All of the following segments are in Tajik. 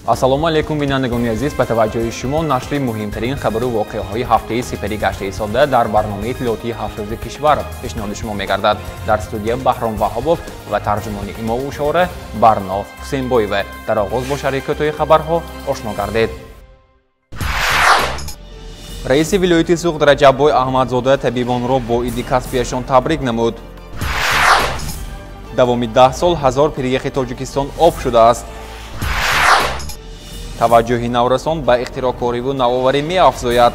ассалому алейкум бинандагони азиз, ба таваҷҷӯҳи шумо нашри муҳимтарин хабару воқеаҳои ҳафтаи сипари гаштаи сода дар барномаи иттилоотии ҳафтрӯзи кишвар пешниҳоди шумо мегардад. Дар студия Баҳром Ваҳобов ва тарҷумони Имову Шора Барно Ҳусейнбоева. Дар оғоз бо шарҳикотҳои хабарҳо ошно гардед. раиси вилояти Суғд Раҷаббой Аҳмадзода табибонро бо иди касбияшон табрик намуд. давоми 10 сол 1000 пиряхи Тоҷикистон об шудааст. таваҷҷӯҳи наврасон ба ихтироъкориву навоварӣ меафзояд.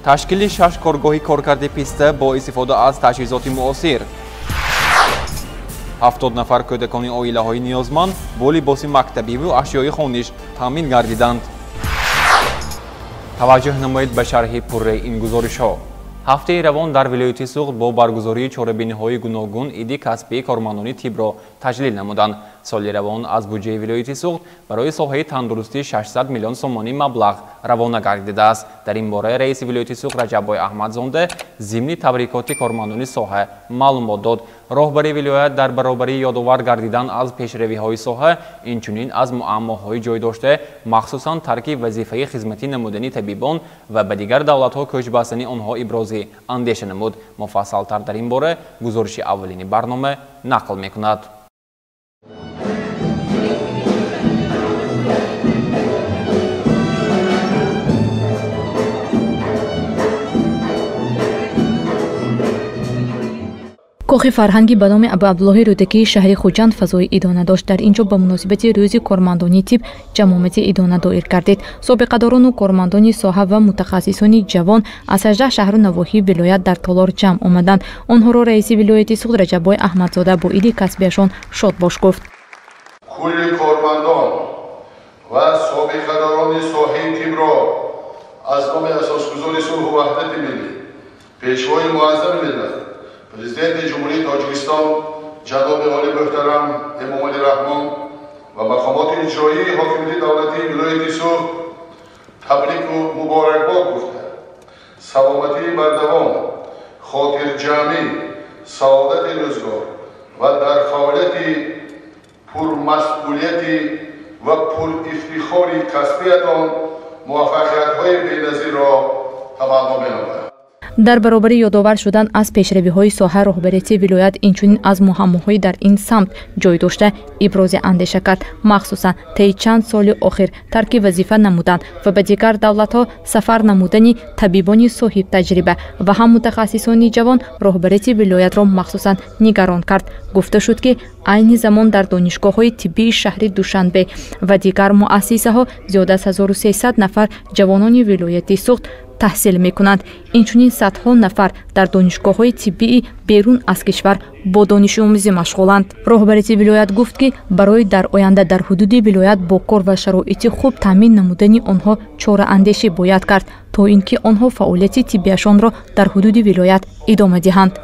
ташкили 6 коргоҳи коркарди писта бо истифода аз таҷҳизоти муосир. 70 нафар кӯдакони оилаҳои ниёзманд бо либоси мактабиву ашёи хониш таъмин гардиданд. таваҷҷӯҳ намоед ба шарҳи пурраи ин гузоришҳо. ҳафтаи равон дар вилояти Суғд бо баргузории чорабиниҳои гуногун иди касбии кормандони тибро таҷлил намуданд. соли равон аз буҷаи вилояти Суғд барои соҳаи тандурустӣ 600 миллион сомонӣ маблағ равона гардидааст. дар ин бора раиси вилояти Суғд Раҷаббой Аҳмадзода зимни табрикоти кормандони соҳа маълумот дод. роҳбари вилоят дар баробари ёдовар гардидан аз пешравиҳои соҳа, инчунин аз муаммоҳои ҷойдошта, махсусан тарки вазифаи хизматӣ намудани табибон ва ба дигар давлатҳо кӯчбастани онҳо ибрози андеша намуд. муфассалтар дар ин бора гузориши аввалини барнома нақл мекунад. کاخ فرهنگی به نام ابو عبدالله رودکی شهر خوجند فضای ادانه داشت. در اینجا به مناسبت روز کارمندانی تیب جمعیت ادانه دایر گردید. سابقه‌داران و کارمندان ساحه و متخصصان جوان از 18 شهر و نواحی ولایت در تالار جمع آمدند. آنها را رئیس ولایت سوغد رجب‌بای احمدزاده با عید کسبیشان شادباش گفت. کل کارمندان و سابقه‌داران ساحه تیب را از نام اساسگزار صلح و وحدت ملی، پیشوای معظم ملت، پرزیدنت جمهوری تاجیکستان جناب عالی محترم امام علی رحمان و مقامات اجرایی حاکمیت دولتی ولایت سوغد تبریک و مبارکباد گفتند. سلامتی بردوام، خاطر جمعی، سعادت روزگار و در فعالیت پرمسئولیتی و پر افتخاری کسبیتان موفقیت‌های بی‌نظیر را تمنا می‌نمایم. در برابر یادآور شدن از پیشروی‌های ساحه رهبری ولایت اینچنین از مهمه‌های در این سمت جای داشته ابراز اندیشه کرد. مخصوصا طی چند سال اخیر ترک وظیفه نمودند و به دیگر دولت‌ها سفر نمودن طبیبان صاحب تجربه و هم متخصصان جوان رهبری ولایت را مخصوصا نگران کرد. گفته شد که عین زمان در دانشگاه‌های طبی شهر دوشنبه و دیگر مؤسسه‌ها زیاد از 1300 نفر جوانان ولایت سوغد تحصیل میکنند. اینچنین صدها نفر در دانشگاه‌های طبی بیرون از کشور با دانش آموزی مشغولند. رهبری ولایت گفت که برای در آینده در حدود ولایت با کار و شرایط خوب تامین نمودن آنها چاره اندیشی باید کرد تا اینکه آنها فعالیت طبیشان را در حدود ولایت ادامه دهند.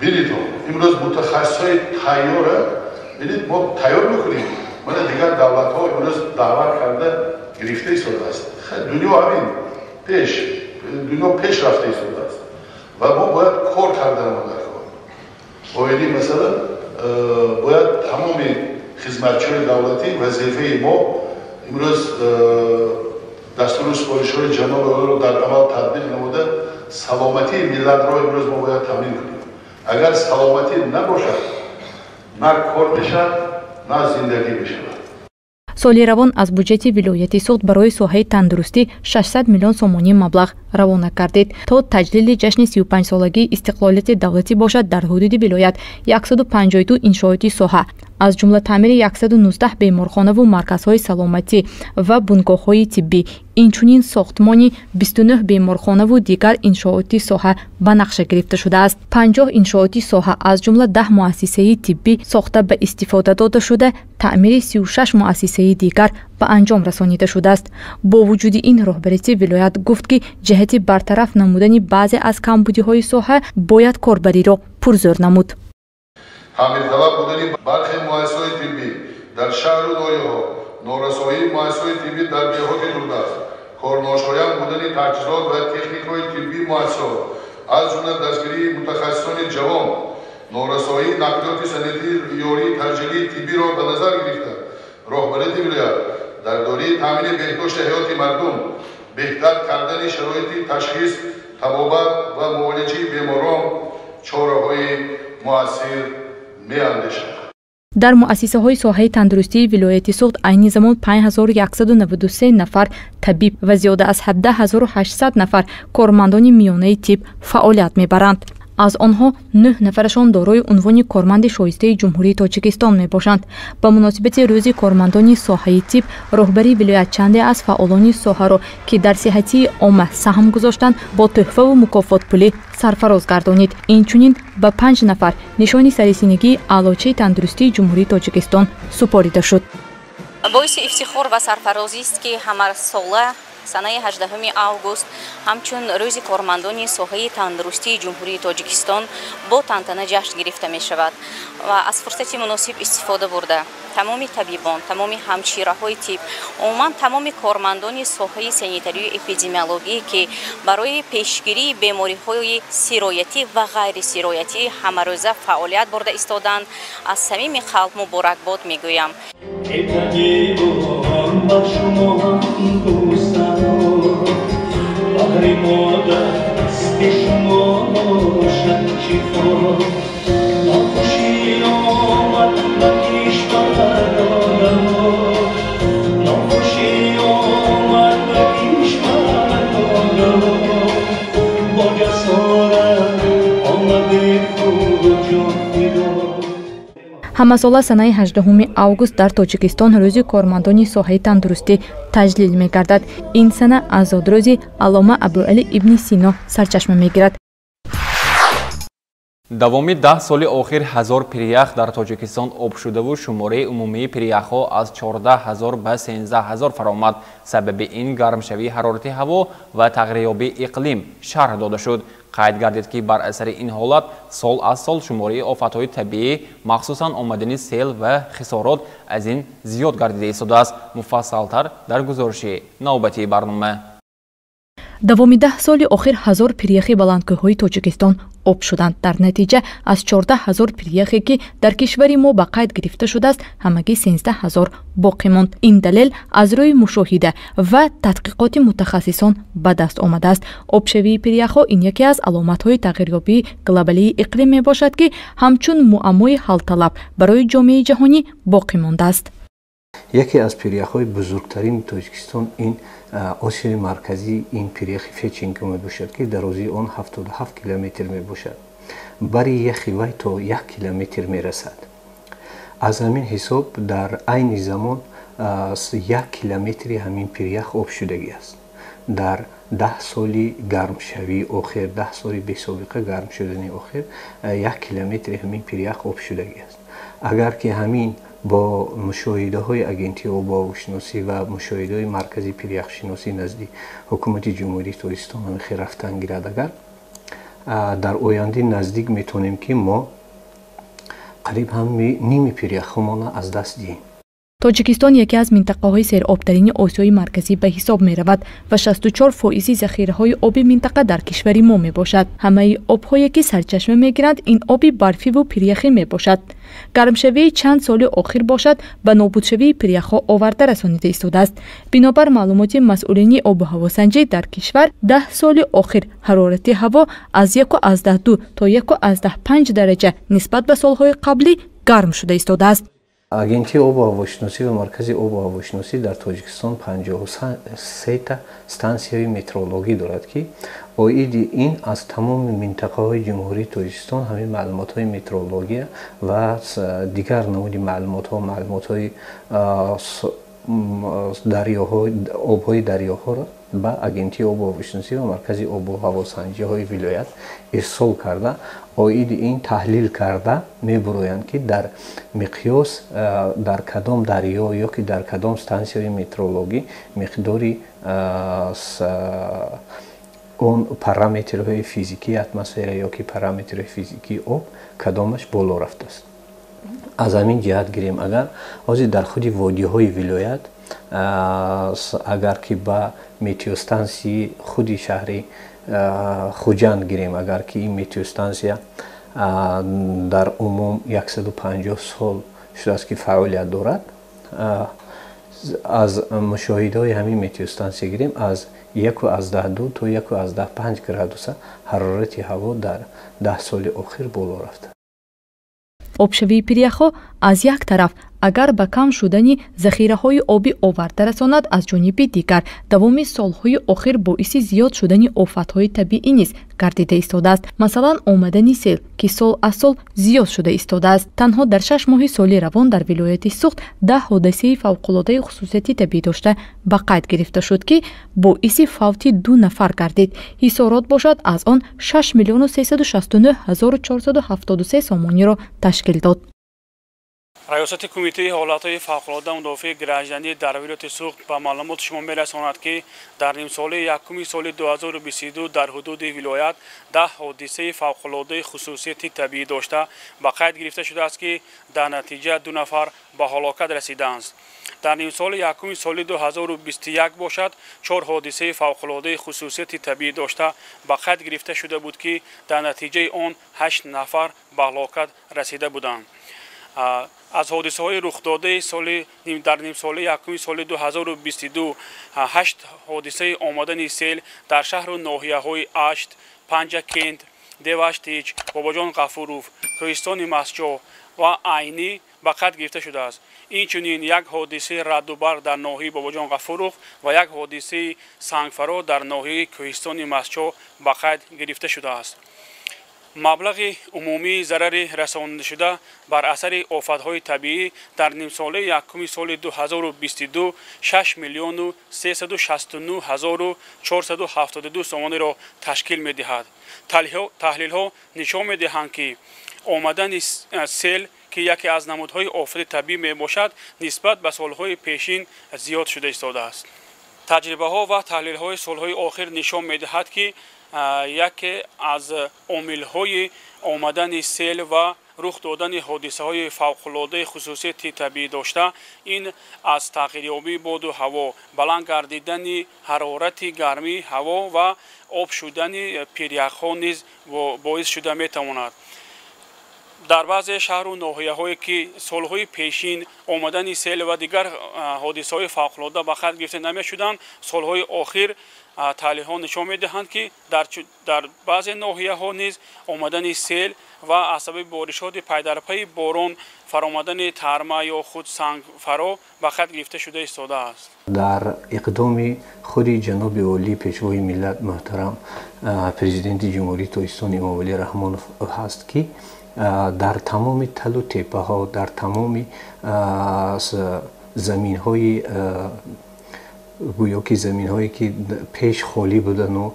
ببینید امروز متخصصای تیاره ببینید ما تیار میکنیم. من دیگر دولت‌ها امروز دعوت کرده گرفته شده است. دنیا همین دنیا پیش رفته شده است و ما باید کار کردن ما در کار. باید مثلا باید تمام خدمتچیان دولتی وظیفه ما امروز دستور و سپارش‌های جناب رو در عمل تطبیق نموده سلامتی ملت را امروز ما باید تامین کنیم. اگر سلامتی نباشد نه کار میشه نه زندگی میشه. соли равон аз буҷети вилояти Суғд барои соҳаи тандурустӣ 600 миллион сомонӣ маблағ равона гардид то таҷлили ҷашни 35-солагии истиқлолияти давлатӣ бошад. дар ҳудуди вилоят 152 иншооти соҳа аз ҷумла таъмири 119 беморхонаву марказҳои саломатӣ ва бунгоҳҳои тиббӣ, инчунин сохтмони 29 беморхонаву дигар иншооти соҳа ба нақша гирифта шудааст. 50 иншооти соҳа аз ҷумла 10 муассисаи тиббӣ сохта ба истифода дода шуда, таъмири 36 муассисаи дигар ба анҷом расонида шудааст. бо вуҷуди ин роҳбарии вилоят гуфт ки ҷиҳати бартараф намудани баъзе аз камбудиҳои соҳа бояд корбариро пурзӯр намуд. таъмирталаб будани бархе муассисаҳои тиббӣ дар шаҳру ноҳияҳо, норасоии муассисаҳои тиббӣ дар деҳоти дурдаст, корношоян будани таҷҳизот ва техникаҳои тиббии муассисаҳо аз ҷумла дастгирии мутахассисони ҷавон، норасоии нақлиёти санитарӣ ёрии таҷҳилии тиббиро ба назар гирифта راهبری ولایت در دوره تامین بهداشت حیات مردم بهتر کردن شرایط تشخیص تبابت و معالجه بیماران چاره‌های مؤثر می‌اندیشد. дар муассисаҳои соҳаи тандурустии вилояти суғд айни замон 5193 нафар табиб ва зиёда аз 17800 нафар кормандони миёнаи тиб фаъолият мебаранд. аз онҳо 9 нафарашон дорои унвони корманди шоистаи ҷумҳурии тоҷикистон мебошанд. ба муносибати рӯзи кормандони соҳаи тиб роҳбари вилоят чанде аз фаъолони соҳаро ки дар сиҳатии омма саҳм гузоштанд бо тӯҳфаву мукофотпулӣ сарфароз гардонид. инчунин ба 5 нафар нишони сарисинагии аълочаи тандурустии ҷумҳурии тоҷикистон супорида шуд. боиси ифтихор ва сарфарозист ки ҳамасола санаи 18 август ҳамчун рӯзи кормандони соҳаи тандурустии ҷумҳурии тоҷикистон бо тантана ҷашн гирифта мешавад ва аз фурсати муносиб истифода бурда тамоми табибон, тамоми ҳамшираҳои тиб, умуман тамоми кормандони соҳаи санитарию эпидемиологӣ ки барои пешгирии бемориҳои сироятӣ ва ғайрисироятӣ ҳамарӯза фаъолият бурда истоданд, аз самими қалб муборакбод мегӯям. ҳамасола санаи 18 август дар тоҷикистон рӯзи кормандони соҳаи тандурустӣ таҷлил мегардад. ин сана азодрӯзи аллома абуалӣ ибни сино сарчашма мегирад. давоми 10 соли охир 1000 пиряхъ дар тоҷикистон об шудаву шумораи умумии пиряхъҳо аз 14000 ба 13000 фаромад. сабаби ин гармшавии ҳарорати ҳаво ва тағйирёбии иқлим шарҳ дода шуд. қайд гардид ки бар асари ин ҳолат сол аз сол шумораи офатҳои табиӣ махсусан омадани сел ва хисорот аз ин зиёд гардида истодааст. муфассалтар дар гузориши навбатии барнома. давоми 10 соли охир 1000 пиряхи баландкӯҳҳои тоҷикистон об шуданд. дар натиҷа аз 14000 пиряхе ки дар кишвари мо ба қайд гирифта шудааст, ҳамагӣ 13000 боқӣ монд. ин далел аз рӯи мушоҳида ва тадқиқоти мутахассисон ба даст омадааст. обшавии пиряхҳо ин яке аз аломатҳои тағйирёбии глобалии иқлим мебошад ки ҳамчун муаммои ҳалталаб барои ҷомеаи ҷаҳонӣ боқӣ мондааст. яке аз пиряхҳои бузургтарини тоҷикистон ин осиёи марказӣ ин пиряхи феченко мебошад ки дарозии он 77 километр мебошад. бари яхи вай то 1 километр мерасад. аз ҳамин ҳисоб дар айни замон 1 километри ҳамин пирях об шудагӣ аст. дар 10 соли гармшавии охир, 10 соли бесобиқа гарм шудани охир 1 километри ҳамин пирях об шудагӣ аст. агар ки ҳамин бо мушоҳидаҳои агентии обуҳавошиносӣ ва мушоҳидаҳои маркази пиряхшиносӣ назди ҳукумати ҷумҳурии тоҷикистон ҳамихел рафтан гирад, агар дар ояндаи наздик метавонем ки мо қариб ҳами ними пиряхҳомона аз даст диҳем. тоҷикистон яке аз минтақаҳои серобтарини осиёи марказӣ ба ҳисоб меравад ва 64% захираҳои оби минтақа дар кишвари мо мебошад. ҳамаи обҳое ки сарчашма мегиранд, ин оби барфиву пиряхӣ мебошад. гармшавии чанд соли охир бошад ба нобудшавии пиряхҳо оварда расонида истодааст. бинобар маълумоти масъулини обуҳавосанҷӣ дар кишвар 10 соли охир ҳарорати ҳаво аз 1,2 то 1,5 дараҷа нисбат ба солҳои қаблӣ гарм шуда истодааст. агентии обуҳавошиносӣ ва маркази обуҳавошиносӣ дар тоҷикистон 53 та стансияи метеорологӣ дорад ки оиди ин аз тамоми минтақаҳои ҷумҳурии тоҷикистон ҳамин маълумотҳои метеорология ва дигар намуди маълумотҳои обҳои дарёҳоро ба агентии обуҳавошиносӣ ва маркази обуҳавосанҷиҳои вилоят ирсол карда оиди ин таҳлил карда мебуроянд ки дар миқёс дар кадом дарё ё ки дар кадом стансияи метеорологӣ миқдори он параметрҳои физикии атмосфера ё ки параметрҳои физикии об кадомаш боло рафтааст. аз ҳамин ҷиҳат гирем, агар ҳозир дар худи водиҳои вилоят агар ки ба метеостансии худи шаҳри хуҷанд гирем, агар ки ин метеостансия дар умум 150 сол шудааст ки фаъолият дорад, از مشاهده همین متیوستانسی گیریم از 1.12 تا 1.5 گرادوس حرارت هوا در 10 سال اخیر بالا رفته. обшавии пиряхо аз як тараф агар ба кам шудани захираҳои оби оварда расонад, аз ҷониби дигар давоми солҳои охир боиси зиёд шудани офатҳои табиӣ низ гардида истодааст. Масалан, омадани сел ки сол аз сол зиёд шуда истодааст. Танҳо дар 6 моҳи соли равон дар вилояти Суғд 10 ҳодисаи фавқулодаи хусусияти табиӣ дошта ба қайд гирифта шуд ки боиси фавти 2 нафар гардид. Ҳисорот бошад аз он 6 миллиону 369 ҳазору 473 сомониро ташкил дод. риёсати кумитаи ҳолатҳои фавқулода мудофиъи гражданӣ дар вилояти Суғд ба маълумот шумо мерасонад ки дар нимсоли якуми соли 2022 дар ҳудуди вилоят 10 ҳодисаи фавқулодаи хусусияти табиӣ дошта ба қайд гирифта шудааст ки дар натиҷа 2 нафар ба ҳалокат расидаанд. дар нимсоли якуми соли 2021 бошад 4 ҳодисаи фавқулодаи хусусияти табиӣ дошта ба қайд гирифта шуда буд ки дар натиҷаи он 8 нафар ба ҳалокат расида буданд. аз ҳодисаҳои рухдодаи дар нимсоли якуми соли 2022 8 ҳодисаи омадани сел дар шаҳру ноҳияҳои Ашт, Панҷакент, Деваштич, Бобоҷон Ғафуров, Кӯҳистони Масҷоҳ ва Айнӣ ба қайд гирифта шудааст. Инчунин як ҳодисаи раддубарг дар ноҳияи Бобоҷон Ғафуров ва як ҳодисаи сангфаро дар ноҳияи Кӯҳистони Масҷоҳ ба қайд гирифта шудааст. маблағи умумии зарари расонидашуда бар асари офатҳои табиӣ дар нимсоли якуми соли 2022 6 миллиону 369 ҳазору 472 сомониро ташкил медиҳад. таҳлилҳо нишон медиҳанд ки омадани сел ки яке аз намудҳои офати табиӣ мебошад нисбат ба солҳои пешин зиёд шуда истодааст. таҷрибаҳо ва таҳлилҳои солҳои охир нишон медиҳад ки яке аз омилҳои омадани сел ва рух додани ҳодисаҳои фавқулодаи хусусияти табиӣ дошта ин аз тағйирёбии боду ҳаво, баланд гардидани ҳарорати гармии ҳаво ва об шудани пиряхҳо низ боис шуда метавонад. дар баъзе шаҳру ноҳияҳое ки солҳои пешин омадани сел ва дигар ҳодисаҳои фавқулода ба қайд гирифта намешуданд, солҳои охир таҳлилҳо нишон медиҳанд ки дар баъзе ноҳияҳо низ омадани сел ва аз сабаби боришоти пайдарпайи борон фаромадани тарма ё худ сангфаро ба қайд гирифта шуда истодааст. дар иқдоми худи ҷаноби олии пешвои миллат муҳтарам президенти ҷумҳурии Тоҷикистон Эмомалӣ Раҳмонов ҳаст ки дар тамоми талу теппаҳо, дар тамоми заминҳои гӯё ки заминҳое ки пеш холӣ будану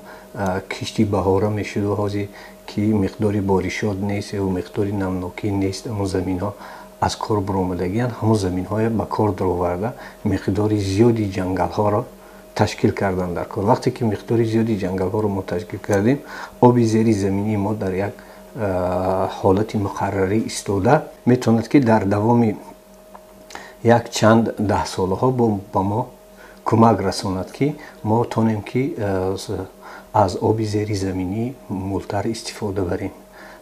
кишти баҳора мешуду ҳози ки миқдори боришот нест ё миқдори намнокӣ нест, ҳамон заминҳо аз кор баромадагиянд, ҳамон заминҳое ба кор дароварда миқдори зиёди ҷангалҳоро ташкил кардан дар кор. вақте ки миқдори зиёди ҷангалҳоро мо ташкил кардем, оби зери заминии мо дар як ҳолати муқаррарӣ истода метавонад ки дар давоми як чанд даҳсолаҳо ба мо кӯмак расонад ки мо тонем ки аз оби зери заминӣ мултар истифода барем,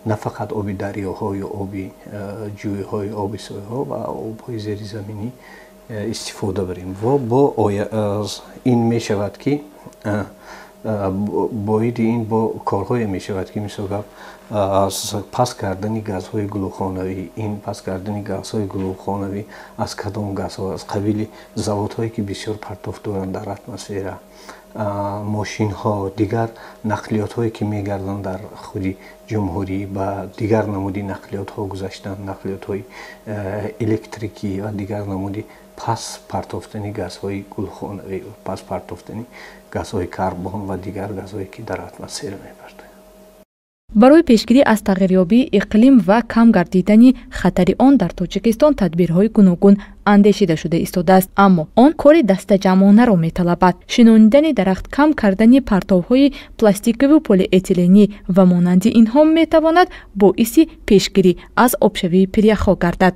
на фақат оби дарёҳо ё оби ҷӯйҳо ё оби соҳиҳо ва обҳои зери заминӣ истифода барем. бо ин мешавад ки боиди ин бо корҳое мешавад ки мисол гап пас кардани газҳои гулӯхонавӣ, ин пас кардани газҳои гулӯхонавӣ аз кадом газҳо, аз қабили заводҳое ки бисёр партоф доранд дар атмосфера, мошинҳо, дигар нақлиётҳое ки мегарданд дар худи ҷумҳурӣ ба дигар намуди нақлиётҳо гузаштанд, нақлиётҳои электрикӣ ва дигар намуди пас партофтани газҳои гулӯхонавӣ, пас партофтани газҳои карбон ва дигар газҳое ки дар атмосфера мебартоянд. барои пешгирӣ аз тағйирёбии иқлим ва кам гардидани хатари он дар Тоҷикистон тадбирҳои гуногун андешида шуда истодааст, аммо он кори дастаҷамонаро металабад. шинонидани дарахт, кам кардани партовҳои пластикову полиэтиленӣ ва монанди инҳо метавонад боиси пешгирӣ аз обшавии пиряхҳо гардад.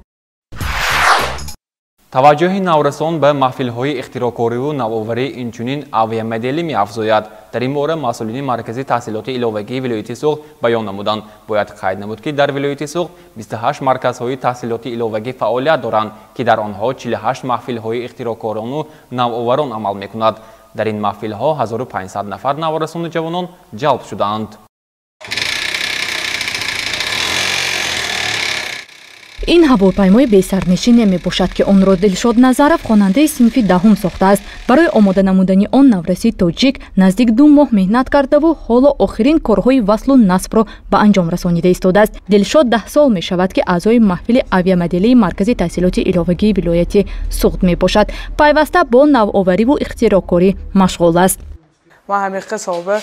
таваҷҷӯҳи наврасон ба маҳфилҳои ихтироъкориву навоварӣ инчунин авиамодели меафзояд. дар ин бора масъулини маркази таҳсилоти иловагии вилояти Суғд баён намуданд. Бояд қайд намуд ки дар вилояти Суғд 28 марказҳои таҳсилоти иловагӣ фаъолият доранд ки дар онҳо 48 маҳфилҳои ихтироъкорону навоварон амал мекунад. дар ин маҳфилҳо 1500 нафар наварасону ҷавонон ҷалб шуданд. ин ҳавопаймои бесарнишине мебошад ки онро Дилшод Назаров хонандаи синфи даҳум сохтааст. барои омода намудани он навраси тоҷик наздик 2 моҳ меҳнат кардаву ҳоло охирин корҳои васлу насбро ба анҷом расонида истодааст. Дилшод 10 сол мешавад ки аъзои маҳфили авиамоделии маркази таҳсилоти иловагии вилояти Суғд мебошад. пайваста бо навовариву ихтироъкорӣ машғул аст. ман ҳамиқа соҳиба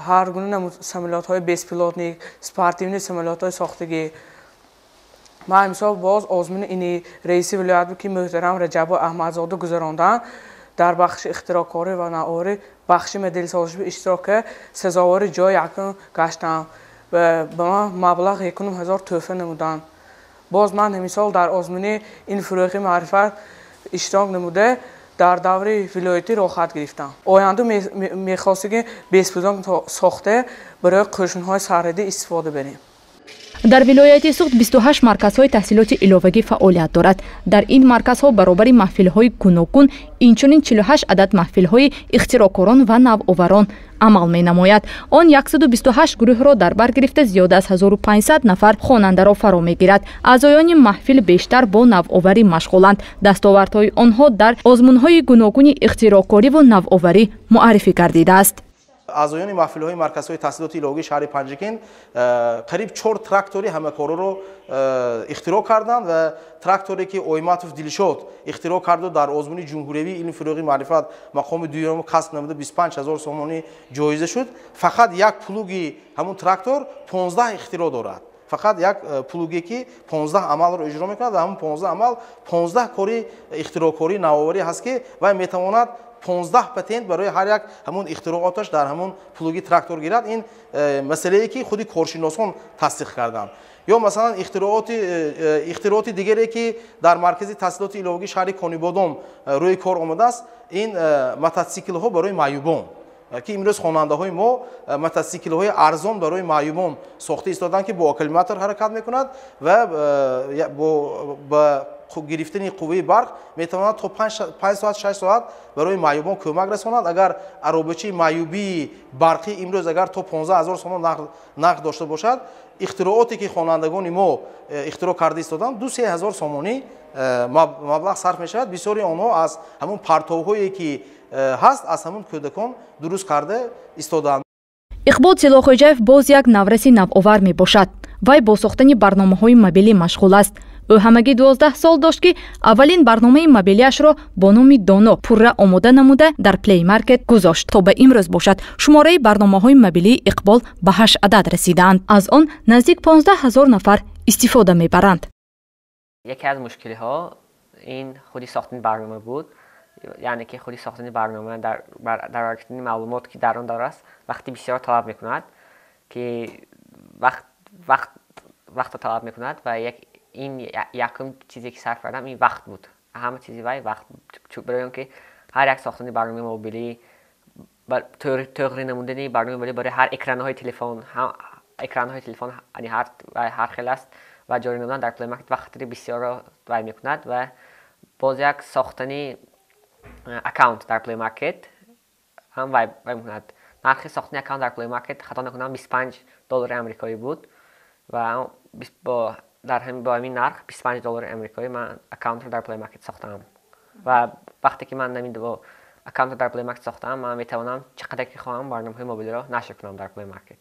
ҳар гуна самолётҳои беспилотник, спортивни самолётҳои сохтагӣ. ما امسال باز آزمون اینی رئیس ولایت بود که محترم رجب احمدزاده گذراندن در بخش اختراعکاری و نوآوری بخش مدل سازی به اشتراک سزاوار جای یکم گشتم و به من مبلغ 1000 توفه نمودن. باز من امسال در آزمون این فروغ معرفت اشتراک نموده در دوره ولایتی راحت گرفتم. آینده میخواست که بیسپودان ساخته برای قشنهای سرحدی استفاده بریم. дар вилояти Суғд 28 марказҳои таҳсилоти иловагӣ фаъолият дорад. дар ин марказҳо баробари маҳфилҳои гуногун инчунин 48 адад маҳфилҳои ихтироъкорон ва навоварон амал менамояд. он 128 гурӯҳро дар бар гирифта зиёда аз 1500 нафар хонандаро фаро мегирад. аъзоёни маҳфил бештар бо навоварӣ машғуланд. дастовардҳои онҳо дар озмунҳои гуногуни ихтироъкориву навоварӣ муаррифӣ гардидааст. аъзоёни маҳфилҳои марказҳои таҳсилоти иловагии шаҳри Панҷакин қариб 4 трактори ҳамакориро ихтироъ карданд ва тракторе ки Ойматов Дилшод ихтироъ карда дар озмуни ҷумҳуриявии илми фурӯғи маърифат мақоми дуюм касб намуда 25000 сомонӣ ҷоиза шуд. фақат як плуги ҳамун трактор 15 ихтироъ дорад. фақат як плуге ки 15 амалро иҷро мекунад ва ҳамун 15 амал 15 кори ихтироъкорӣ навоварӣ ҳаст ки вай метавонад 15 патент барои ҳар як ҳамун ихтироъоташ дар ҳамун плуги трактор гирад. ин масъалае ки худи коршиносон тасдиқ карданд. ё масалан ихтироъоти дигаре ки дар маркази таҳсилоти иловагии шаҳри Конибодом рӯи кор омадааст, ин мотоциклҳо барои маъюбон ки имрӯз хонандаҳои мо мотоциклҳои арзон барои маъюбон сохта истоданд ки бо аккумулятор ҳаракат мекунад ва ба гирифтани қувваи барқ метавонад то 5 соат 6 соат барои маъюбон кӯмак расонад. агар аробачаи маъюбии барқӣ имрӯз агар то 15000 сомон нақд дошта бошад, ихтироъоте ки хонандагони мо ихтироъ карда истоданд 2-3000 сомонӣ маблағ сарф мешавад. бисёри онҳо аз ҳамун партовҳое ки ҳаст аз ҳамун кӯдакон дуруст карда истоданд. иқбол Тилохоҷаев боз як навраси навовар мебошад. вай бо сохтани барномаҳои мобилӣ машғул аст. ӯ ҳамагӣ 12 сол дошт ки аввалин барномаи мобилиашро бо номи Доно пурра омода намуда дар Play Market гузошт. то ба имрӯз бошад шумораи барномаҳои мобилии Иқбол ба 8 адад расидаанд. аз он наздик 15000 нафар истифода мебаранд. یکی از مشکلی ها این خودی ساختن برنامه بود، یعنی که خودی ساختن برنامه در گرفتن معلومات که در آن داره است وقتی بسیار طلب میکند که وقت طلب میکند و این یکم چیزی که صرف کردم این وقت بود. همه چیزی وقت برای اینکه هر یک ساختن برنامه موبیلی طور نمودنی برنامه موبیلی برای هر اکران‌های تلفن یعنی هر خیلی است و جاری نمودن در پلی مارکت وقتی بسیار وای میکند و باز یک ساختنی اکانت در پلی مارکت هم وای میکند. نرخ ساختن اکانت در پلی مارکت خطا نکنم $25 آمریکایی بود و با همین نرخ $25 آمریکایی من اکانت رو در پلی مارکت ساختم و وقتی که من نمیده با اکانت در پلی مارکت ساختم من میتوانم چقدر که خواهم برنامه‌های موبیلی را نشر کنم در پلی مارکت.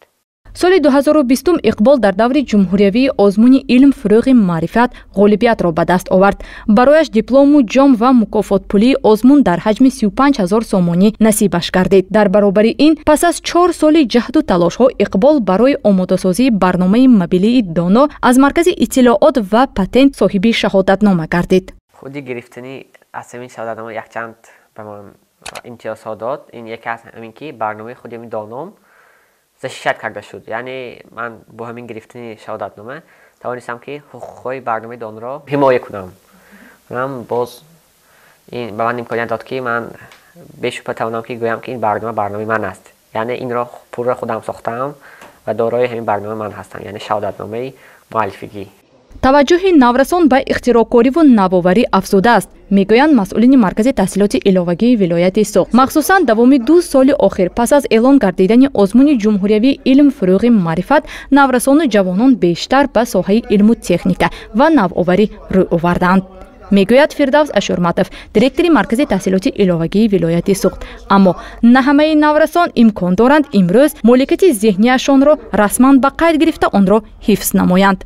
соли 2020 иқбол дар даври ҷумҳуриявии озмуни илм фурӯғи маърифат ғолибиятро ба даст овард. барояш диплому ҷом ва мукофотпулии озмун дар ҳаҷми 35000 сомонӣ насибаш гардид. дар баробари ин пас аз 4 соли ҷаҳду талошҳо иқбол барои омодасозии барномаи мобилии Доно аз маркази иттилоот ва патент соҳиби шаҳодатнома гардид. худи гирифтани аз ҳамин шаҳодатнома якчанд ба ман имтиёзҳо дод. ин яке аз ҳамин ки барномаи худи ҳамин доном защищать карда шуд. яъне ман бо ҳамин гирифтани шаҳодатнома тавонистам ки ҳуқуқҳои барномаи Донро ҳимоя кунам. боз این به من امکانیت داد که من بهش بتوانم که گویم که این برنامه من است. یعنی این را پور خودم ساختم و دارای همین برنامه من هستم، یعنی شهادتنامه معلفگی. توجه نورسان به اختراعکاری و نوآوری افزوده است، میگویند مسئولین مرکز تحصیلات علاوگی ولایت سوخت. مخصوصا دوام 2 سال اخیر پس از اعلان گردیدن آزمون جمهوری علم فروغ معرفت، نورسان جوانان بیشتر به ساحه علم و تکنیک و نوآوری روی آوردند. میگوید فردوس اشورمتوف، دیرکتور مرکز تحصیلات علاوگی ولایت سوخت. اما نه همه نورسان امکان دارند امروز مالکیت ذهنیشان را رسما به قید گرفته آن را حفظ نمایند.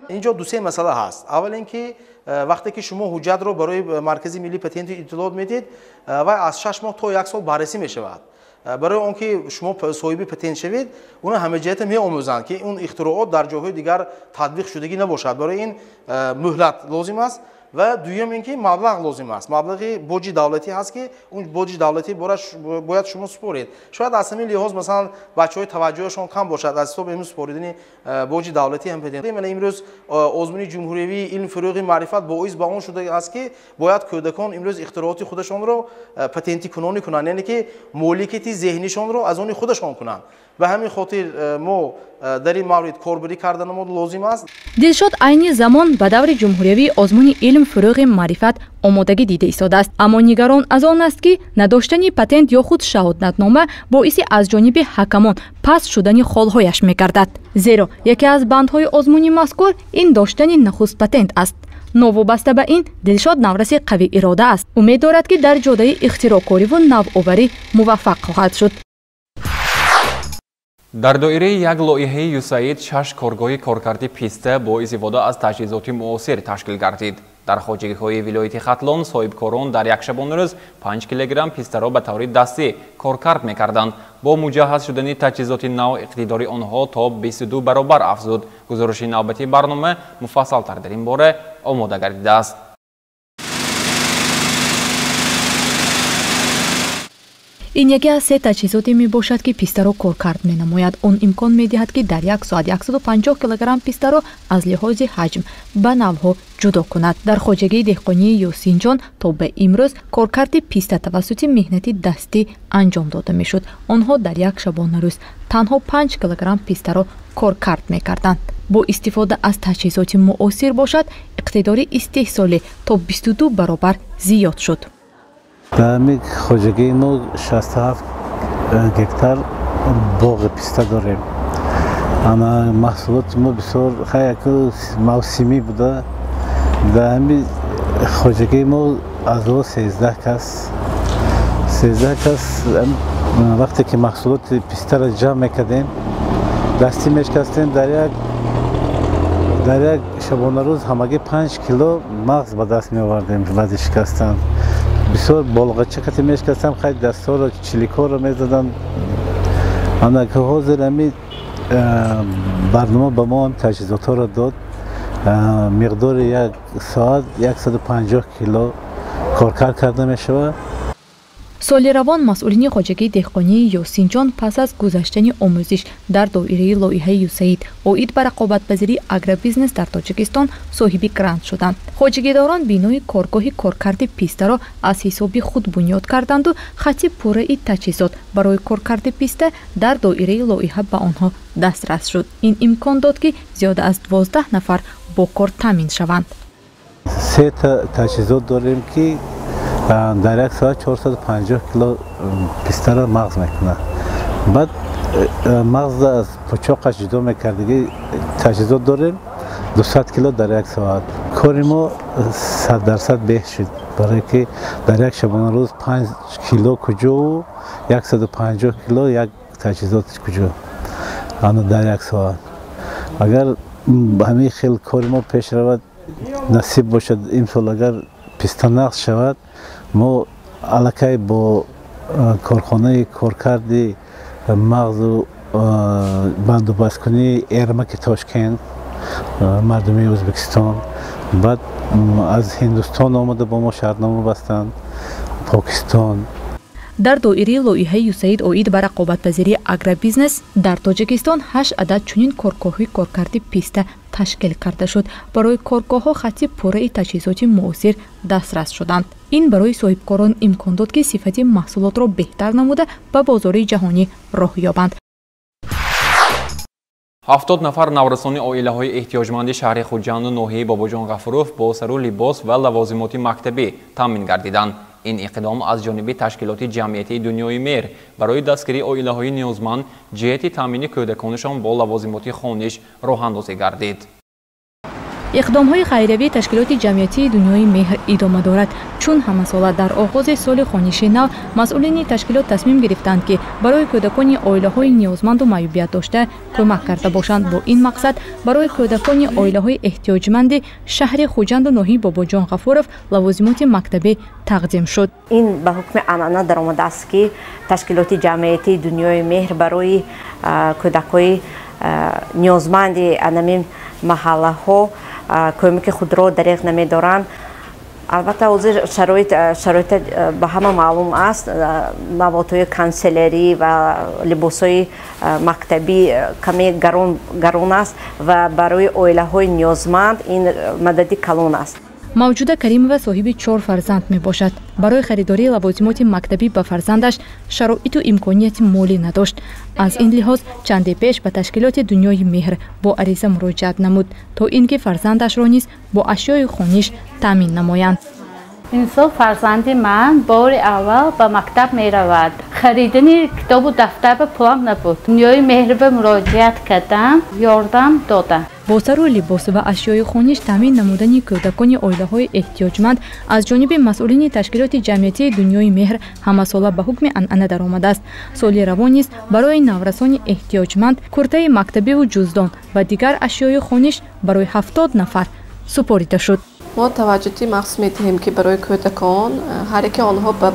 اینجا دو سه مسئله هست. اول اینکه وقتی که شما حجت رو برای مرکز ملی پتنت اطلاعات میدید و از 6 ماه تا 1 سال بررسی میشود. برای اونکه شما صاحب پتنت شوید، اون همه جهت میآموزند که اون اختراعات در جاهای دیگر تطبیق شدگی نباشد. برای این مهلت لازم است و دوم اینکه مبلغ لازم است. مبلغ بودجه دولتی هست که اون بودجه دولتی باید شما سپارید. شاید از همین لحاظ مثلا بچهای توجهشون کم باشد از حساب امروز سپاریدن بودجه دولتی هم پتنت. من امروز آزمون جمهوری علم فروغ معرفت باعث به اون شده است که باید کودکان امروز اختراعات خودشون رو پتنتی کنونی کنند، یعنی که مالکیت ذهنیشون رو از اون خودشون کنند. به همین خاطر ما در این مورد کاربری کردن ما لازم است. دلشاد عین زمان به دور جمهوری آزمون علم فروغ معرفت آمادگی دیده ایستاده است، اما نگران از آن است که نداشتن پتنت یا خود شهادتنامه باعث از جانب حکمان پس شدن خالهایش می‌گردد. زیرا یکی از بندهای آزمون مذکور این داشتن نخست پتنت است. نوابسته به این، دلشاد نورسی قوی اراده است. امید دارد که در جاده اختراعکاری و نوآوری موفق خواهد شد. در دایره یک لایحه یوساید 6 کارگاه کارکردی پیسته با استفاده از تجهیزات معاصر تشکیل گردید. در خواجگی‌های ولایت ختلان صاحبکاران در یک شبانه روز 5 کیلوگرم پیسته را به طور دستی کارکرد می‌کردند. با مجهز شدن تجهیزات نو اقتدار آنها تا 22 برابر افزود. گزارش نوبتی برنامه مفصل‌تر در این باره آماده گردیده است. این یکی از 3 تجهیزاتی می باشد که پیسته را کارکرد می نماید. آن امکان می دهد که در یک ساعت 150 کیلوگرم پیسته را از لحاظ حجم به نوها جدا کند. در خواجگی دهقانی یاسین جان تا به امروز کارکرد پیسته توسط مهنتی دستی انجام داده می شد. آنها در یک شبانه روز تنها 5 کیلوگرم پیسته را کارکرد می کردند. با استفاده از تجهیزات معاصر باشد اقتدار استحصالی تا 22 برابر زیاد شد. در همین خواجگی ما 67 گکتار باغ پیسته داریم. اما محصولات ما بسیار خیلی موسمی بوده. در همین خواجگی ما از 13 کس وقتی که محصولات پیسته را جمع میکردیم دستی میشکستیم. در یک شبانه روز همگی 5 کیلو مغز به دست می آوردیم بعد شکستن. بسیار بالغچه کتی میشکستم، خیلی دستا را چلیکا را میزدن. اما که حاضر همی برنامه به ما هم تجهیزات ها را داد. مقدار یک ساعت 150 کیلو کارکرد کرده می شود. سال روان مسئولین خواجگی دهقانی یاسین جان پس از گذشتن آموزش در دایره لایحه یوساید عاید به رقابت‌پذیری اگروبیزنس در تاجیکستان صاحب گرانت شدند. خواجگیداران بینای کارگاه کارکرد پیسته را از حساب خود بنیاد کردند و خط پوره تجهیزات برای کارکرد پیسته در دایره لایحه به آنها دسترس شد. این امکان داد که زیاده از 12 نفر با کار تامین شوند. 3 تجهیزات داریم که در یک ساعت 450 کیلو پیسته را مغز میکنه. بعد مغز از پچاقش جدا میکردگی تجهیزات داریم 200 کیلو در یک ساعت. کار ما 100% بهتر شد برای که در یک شبانه روز 5 کیلو کجا و 150 کیلو یک تجهیزات کجا آن در یک ساعت. اگر همین خیلی کار ما پیش رود نصیب باشد امسال اگر پیسته نقص شود ما علاقه با کارخانه کارکردی مغز و بندوبست کنی ارمک تاشکند مردمی ازبکستان بعد از هندوستان آمده با ما شرطنامه بستند پاکستان. дар доираи лоиҳаи юсаид оид ба рақобатпазирии агробизнес дар тоҷикистон 8 адад чунин коргоҳҳои коркарди писта ташкил карда шуд. Барои коргоҳҳо хатти пурраи таҷҳизоти муосир дастрас шуданд. ин барои соҳибкорон имкон дод ки сифати маҳсулотро беҳтар намуда ба бозори ҷаҳонӣ роҳ ёбанд. 70 нафар наврасони оилаҳои эҳтиёҷманди шаҳри Хуҷанду ноҳияи Бобоҷон Ғафуров бо сару либос ва лавозимоти мактабӣ таъмин гардиданд. ин иқдом аз ҷониби ташкилоти ҷамъиятии дунёи меҳр барои дастгирии оилаҳои ниёзманд ҷиҳати таъмини кӯдаконашон бо лавозимоти хониш роҳандозӣ гардид. иқдомҳои хайриявии ташкилоти ҷамъиятии дунёи меҳр идома дорад. чун ҳамасола дар оғози соли хониши нав масъулини ташкилот тасмим гирифтанд ки барои кӯдакони оилаҳои ниёзманду маъюбият дошта кӯмак карда бошанд. бо ин мақсад барои кӯдакони оилаҳои эҳтиёҷманди шаҳри Хуҷанду ноҳияи Бобоҷон Ғафуров лавозимоти мактабӣ тақдим шуд. ин ба ҳукми анъана даромадааст ки ташкилоти ҷамъиятии дунёи меҳр барои кӯдакои ниёзманди анамин маҳаллаҳо кӯмаки худро дариғ намедоранд. албатта ҳозир шароит ба ҳама маълум аст. маводҳои канселерӣ ва либосҳои мактабӣ каме гарон аст ва барои оилаҳои ниёзманд ин мадади калон аст. мавҷуда Каримова соҳиби 4 фарзанд мебошад. барои харидории лавозимоти мактабӣ ба фарзандаш шароиту имконияти молӣ надошт. аз ин лиҳоз чанде пеш ба ташкилоти дунёи меҳр бо ариза муроҷиат намуд то ин ки фарзандашро низ бо ашёи хониш таъмин намоянд. инсол фарзанди ман бори аввал ба мактаб меравад. харидани китобу дафтар ба пулам набуд. дунёи меҳр ба муроҷиат кардам, ёрдам дода. бо сару либос ва ашёи хониш таъмин намудани кӯдакони оилаҳои эҳтиёҷманд аз ҷониби масъулини ташкилоти ҷамъиятии дунёи меҳр ҳамасола ба ҳукми анъана даромадааст. соли равон низ барои наврасони эҳтиёҷманд куртаи мактабиву ҷуздон ва дигар ашёи хониш барои 70 нафар супорида шуд. мо таваҷҷӯҳи махсус медиҳем ки барои кӯдакон ҳар яке онҳо ба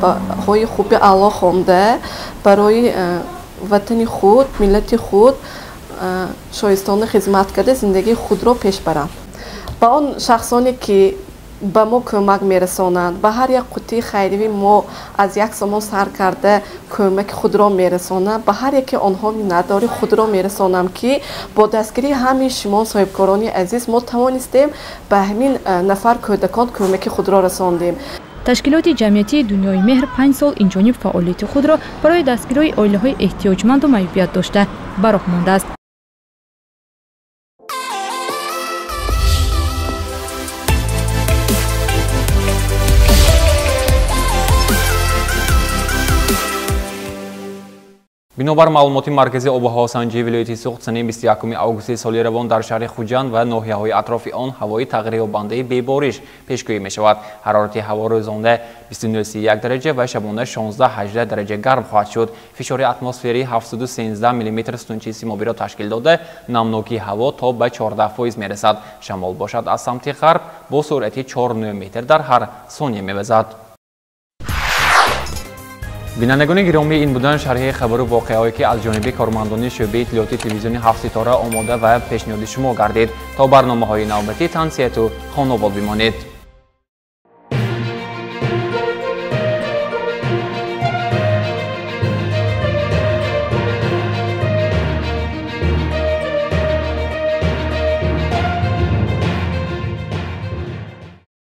ҳои хуби аъло хонда барои ватани худ миллати худ шоистона хизмат карда зиндагии худро пеш баранд. ба он шахсоне ки ба мо кӯмак мерасонанд ба ҳар як қуттии хайривӣ мо аз як сомон сар карда кӯмаки худро мерасонам. ба ҳар яке онҳо миннатдори худро мерасонам ки бо дастгирии ҳамаи шумо соҳибкорони азиз мо тавонистем ба ҳамин нафар кӯдакон кӯмаки худро расондем. ташкилоти ҷамъиятии дунёи меҳр 5 сол инҷониб фаъолияти худро барои дастгирии оилаҳои эҳтиёҷманду маъюбият дошта ба роҳ мондааст. бинобар маълумоти маркази обу ҳавосанҷии вилояти суғд санаи 21 августи соли равон дар шаҳри Хуҷанд ва ноҳияҳои атрофи он ҳавои тағйирёбандаи бебориш пешгӯӣ мешавад. ҳарорати ҳаво рӯзонда 29-31 дараҷа ва шабона 16-18 дараҷа гарм хоҳад шуд. фишори атмосферӣ 713 мм сутунчии симобиро ташкил дода намнокии ҳаво то ба 14% мерасад. шамол бошад аз самти ғарб бо суръати 4 метр дар ҳар сония мевазад. бинандагони гиромӣ, ин буданд шарҳи хабару воқеаҳое ки аз ҷониби кормандони шӯъбаи иттилоъоти телевизиони 7 ситора омода ва пешниҳоди шумо гардид. то барномаҳои навбатӣ тансияту хонобод бимонед.